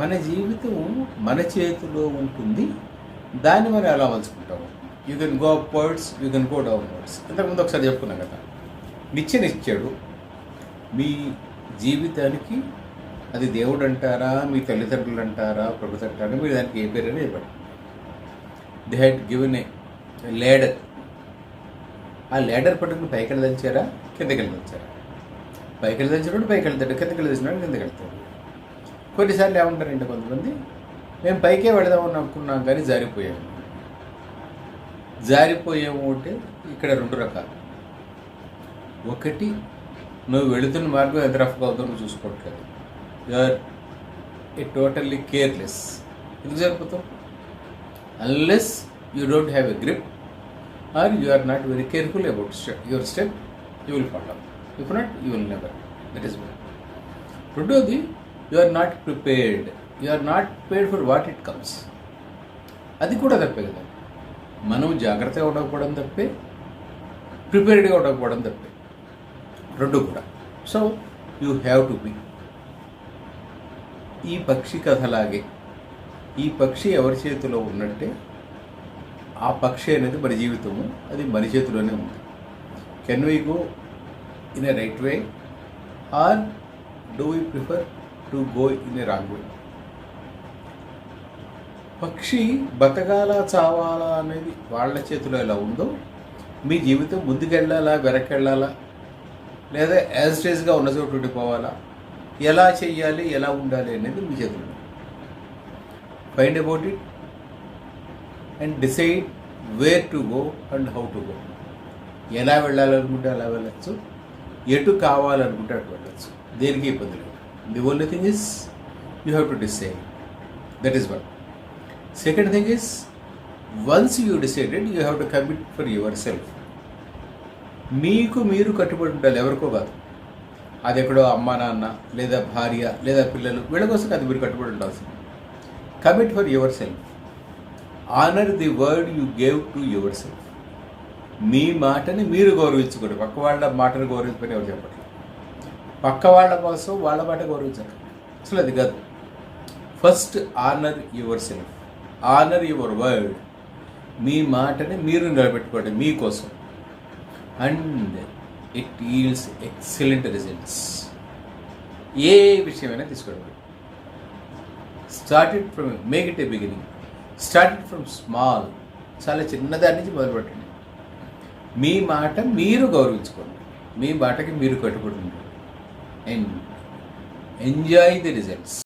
మన జీవితం మన చేతిలో ఉంటుంది. దాన్ని మనం ఎలా మలుచుకుంటాము. You can go upwards, you can go downwards. ఇంతకుముందు ఒకసారి చెప్పుకున్నాం కదా, నిత్యనిచ్చాడు మీ జీవితానికి. అది దేవుడు అంటారా, మీ తల్లిదండ్రులు అంటారా, ప్రభుత్వం అంటారా, మీరు దానికి ఏ పేరైనా ఇవ్వండి. They had given a ladder. ఆ లేడర్ పట్టుకుని పైకి వెళ్ళదంచారా, కిందకి వెళ్ళదంచారా? పైకి వెళ్ళదంచినప్పుడు పైకి వెళ్తాడు, కిందకి వెళ్ళదచ్చినాడు కిందకి వెళ్తాడు. కొన్నిసార్లు ఏమంటారంటే కొంతమంది, మేము పైకే వెళదామని అనుకున్నాం కానీ జారిపోయాము. జారిపోయాము అంటే ఇక్కడ రెండు రకాలు. ఒకటి, నువ్వు వెళుతున్న మార్గం ఎంత రఫ్గా అవుతుందో నువ్వు చూసుకోవట్లేదు. You are a totally careless. ఎందుకు జరిపోతావు? Unless you don't have a grip or you are not very careful about your step, you will follow. If not, you will never. That is one. రెండోది, you are not prepared. You are not prepared for what it comes. అది కూడా తప్పే కదా. మనం జాగ్రత్తగా ఉండకపోవడం తప్పే, ప్రిపేర్డ్గా ఉండకపోవడం తప్పే, రెండు కూడా. So you have to be. ఈ పక్షి కథలాగే, ఈ పక్షి ఎవరి చేతిలో ఉన్నట్టే ఆ పక్షి అనేది మన జీవితము, అది మన చేతిలోనే ఉంది. Can we go in a right way or do we prefer to go in a wrong way? పక్షి బతకాలా చావాలా అనేది వాళ్ళ చేతిలో ఎలా ఉందో, మీ జీవితం ముందుకెళ్ళాలా వెనకెళ్ళాలా, లేదా యాజ్టేజ్గా ఉన్న చోటు ఉండిపోవాలా, ఎలా చెయ్యాలి, ఎలా ఉండాలి అనేది మీ చేతిలో. Find about it and decide wear to go and how to go. ఎలా వెళ్ళాలనుకుంటే అలా వెళ్ళచ్చు, ఎటు కావాలనుకుంటే అటు వెళ్ళచ్చు. దేనికి ఇబ్బంది లేదు. The only thing is you have to decide. That is one. Second thing is, once you decided you have to commit for your self. మీకు మీరు కట్టుబడి ఉండాలి, ఎవరికో కాదు. అది ఎక్కడో అమ్మా నాన్న లేదా భార్య లేదా పిల్లలు, వీళ్ళ కోసం అది మీరు కట్టుబడి ఉండాల్సింది. Commit for yourself. Honour the word you gave to yourself. మీ మాటని మీరు గౌరవించుకోండి. పక్క వాళ్ళ మాటను గౌరవించుకొని ఎవరు చెప్పట్లేదు. పక్క వాళ్ళ కోసం వాళ్ళ మాట గౌరవించాలి, అసలు అది కాదు. First honour yourself, honour your word. మీ మాటని మీరు నిలబెట్టుకోండి మీకోసం. And it yields excellent results. ఏ విషయమైనా తీసుకోండి. Started from, make it a beginning. Started from small, చాలా చిన్నదాని నుంచి మొదలుపెట్టండి. మీ మాట మీరు గౌరవించుకోండి, మీ మాటకి మీరు కట్టుబడి ఉండండి. And enjoy the results.